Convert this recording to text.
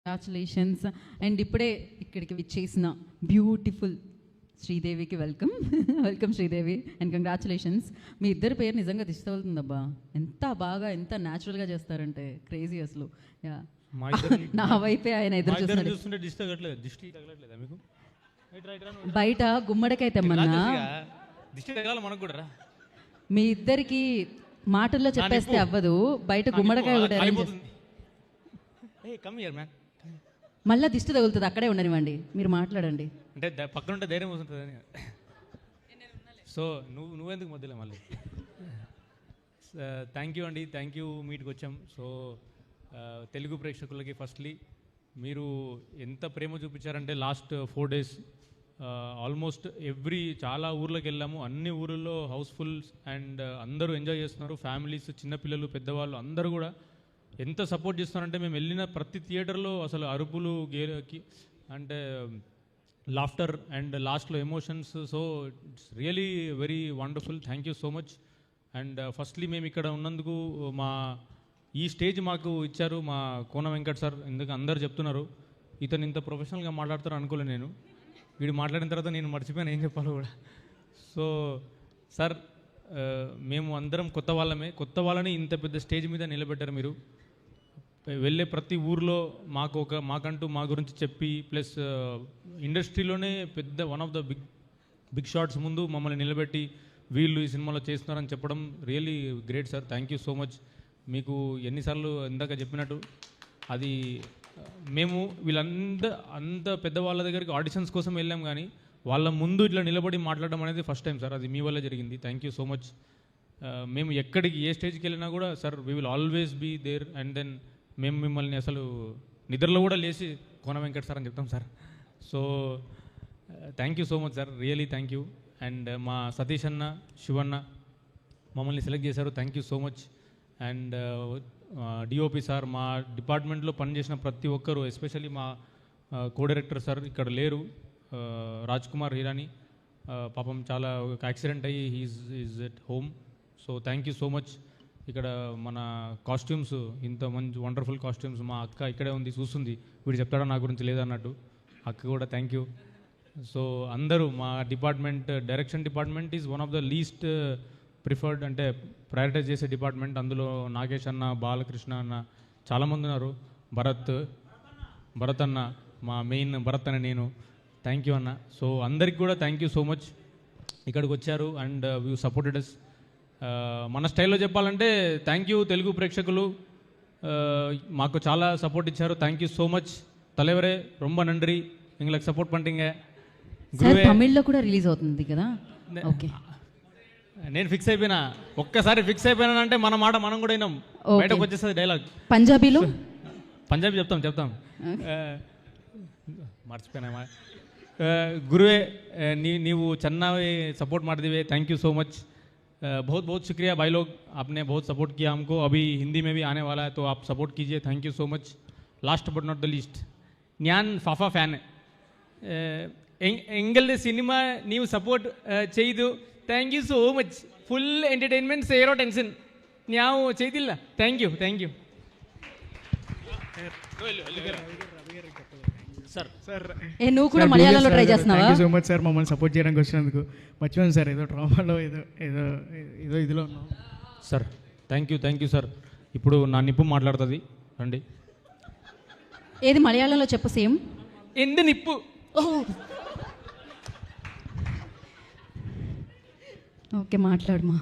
Congratulations. And ఇప్పుడే ఇక్కడికి విచ్చేసిన బ్యూటిఫుల్ శ్రీదేవికి welcome. Welcome Sridevi and congratulations. మీ ఇద్దరి పేరు నిజంగా దిష్టవుతుందబ్బా. ఎంత బాగా ఎంత న్యాచురల్గా చేస్తారంటే క్రేజీ అసలు. యా నా వైపే ఆయన ఎదురు చూస్తున్నారు. బయట గుమ్మడికాయ తెమ్మన్నా మీ ఇద్దరికి మాటల్లో చెప్పేస్తే అవ్వదు. బయట గుమ్మడికాయ కూడా అరేంజ్ మళ్ళీ దిష్టి తగులుతుంది. అక్కడే ఉండనివ్వండి, మీరు మాట్లాడండి. అంటే పక్కన ఉంటే ధైర్యం వస్తుందని. సో నువ్వెందుకు మధ్యలో మళ్ళీ. థ్యాంక్ యూ అండి, థ్యాంక్ యూ. మీట్కి వచ్చాం. సో తెలుగు ప్రేక్షకులకి ఫస్ట్లీ మీరు ఎంత ప్రేమ చూపించారంటే లాస్ట్ 4 days ఆల్మోస్ట్ చాలా ఊర్లోకి వెళ్ళాము. అన్ని ఊర్లలో హౌస్ఫుల్ అండ్ అందరూ ఎంజాయ్ చేస్తున్నారు. ఫ్యామిలీస్, చిన్నపిల్లలు, పెద్దవాళ్ళు అందరూ కూడా ఎంత సపోర్ట్ చేస్తున్నారంటే మేము వెళ్ళిన ప్రతి థియేటర్లో అసలు అరుపులు గేరకి అంటే లాఫ్టర్ అండ్ లాస్ట్లో emotions. So it's really very wonderful. Thank you so much. And firstly మేము ఇక్కడ ఉన్నందుకు ఈ స్టేజ్ మాకు ఇచ్చారు మా కోన వెంకట్ సార్. ఎందుకు అందరు చెప్తున్నారు ఇతను ఇంత ప్రొఫెషనల్గా మాట్లాడతారు అనుకోలేదు నేను. వీడు మాట్లాడిన తర్వాత నేను మర్చిపోయాను ఏం చెప్పాలో కూడా. సో సార్ మేము అందరం కొత్త వాళ్ళని ఇంత పెద్ద స్టేజ్ మీద నిలబెట్టారు మీరు. వెళ్ళే ప్రతి ఊర్లో మాకంటూ మా గురించి చెప్పి ప్లస్ ఇండస్ట్రీలోనే పెద్ద one of the big shots ముందు మమ్మల్ని నిలబెట్టి వీళ్ళు ఈ సినిమాలో చేస్తున్నారని చెప్పడం really great sir. Thank you so much. మీకు ఎన్నిసార్లు ఇందాక చెప్పినట్టు అది మేము అంత పెద్దవాళ్ళ దగ్గరికి ఆడిషన్స్ కోసం వెళ్ళాం, కానీ వాళ్ళ ముందు ఇట్లా నిలబడి మాట్లాడడం అనేది ఫస్ట్ టైం సార్. అది మీ వల్ల జరిగింది. Thank you so much. మేము ఎక్కడికి ఏ స్టేజ్కి వెళ్ళినా కూడా sir we will always be there. And then మేము మిమ్మల్ని అసలు నిద్రలో కూడా లేచి కోన వెంకట్ సార్ అని చెప్తాం sir. So thank you so much sir, really thank you. And మా సతీష్ అన్న, శివన్న మమ్మల్ని సెలెక్ట్ చేశారు. Thank you so much. And DOP sir, మా డిపార్ట్మెంట్లో పనిచేసిన ప్రతి ఒక్కరు, ఎస్పెషల్లీ మా కో డైరెక్టర్ సార్ ఇక్కడ లేరు, రాజ్ కుమార్ హీరాని. పాపం చాలా ఒక యాక్సిడెంట్ అయ్యి is at home. So thank you so much. ఇక్కడ మన కాస్ట్యూమ్స్, ఇంత మంచి వండర్ఫుల్ కాస్ట్యూమ్స్ మా అక్క ఇక్కడే ఉంది, చూస్తుంది. వీడు చెప్తాడా నా గురించి లేదన్నట్టు. అక్క కూడా థ్యాంక్ యూ. సో అందరూ మా department, direction department is one of the least preferred, అంటే ప్రయారిటైజ్ చేసే డిపార్ట్మెంట్. అందులో నాగేష్ అన్న, బాలకృష్ణ అన్న చాలామంది ఉన్నారు. భరత్ అన్న, మా మెయిన్ భరత్ అన్న, నేను. థ్యాంక్ యూ అన్న. సో అందరికి కూడా థ్యాంక్ యూ సో మచ్. ఇక్కడికి వచ్చారు అండ్ యూ సపోర్టెడ్ అస్. మన స్టైల్లో చెప్పాలంటే థ్యాంక్ యూ తెలుగు ప్రేక్షకులు, మాకు చాలా సపోర్ట్ ఇచ్చారు. Thank you so much. తలెవరే రొంబ నండ్రి ఇంగ్లకు సపోర్ట్ పంటింగ. తమిళ్లో కూడా రిలీజ్ అవుతుంది కదా. ఓకే, నేను ఫిక్స్ అయిపోయినా. ఒక్కసారి ఫిక్స్ అయిపోయినా అంటే మన మాట మనం కూడా విన్నాం. బయటకు వచ్చేస్తుంది డైలాగ్. పంజాబీ చెప్తాం. మర్చిపోయినా. గురువే నీవు ಚೆನ್ನಾಗಿ सपोर्ट ಮಾಡಿದಿವೆ. Thank you so much. बहुत शुक्रिया भाई लोग, आपने बहुत सपोर्ट किया हमको. अभी हिंदी में भी आने वाला है तो आप सपोर्ट कीजिए. Thank you so much. Last but not the least, ഞാൻ ഫാഫ ഫാൻ. എങ്ങളുടെ സിനിമ ನೀವು സപ്പോർട്ട് ചെയ്തു. Thank you so much. Full entertainment, zero tension ನಾವು ചെയ്തിಲ್ಲ. Thank you. నువ్వు కూడా మలయాళంలో ట్రై చేస్తున్నావా? Thank you so much sir, మమ్మల్ని సపోర్ట్ చేయడానికి వచ్చినందుకు. మర్చిపోయాను సార్, ఏదో డ్రామాలో ఏదో ఇదిలో ఉన్నాం సార్. Thank you sir. ఇప్పుడు నా నిప్పు మాట్లాడుతుంది, రండి. ఏది మలయాళంలో చెప్పు. సేమ్ ఎందు నిప్పు. ఓకే, మాట్లాడమా.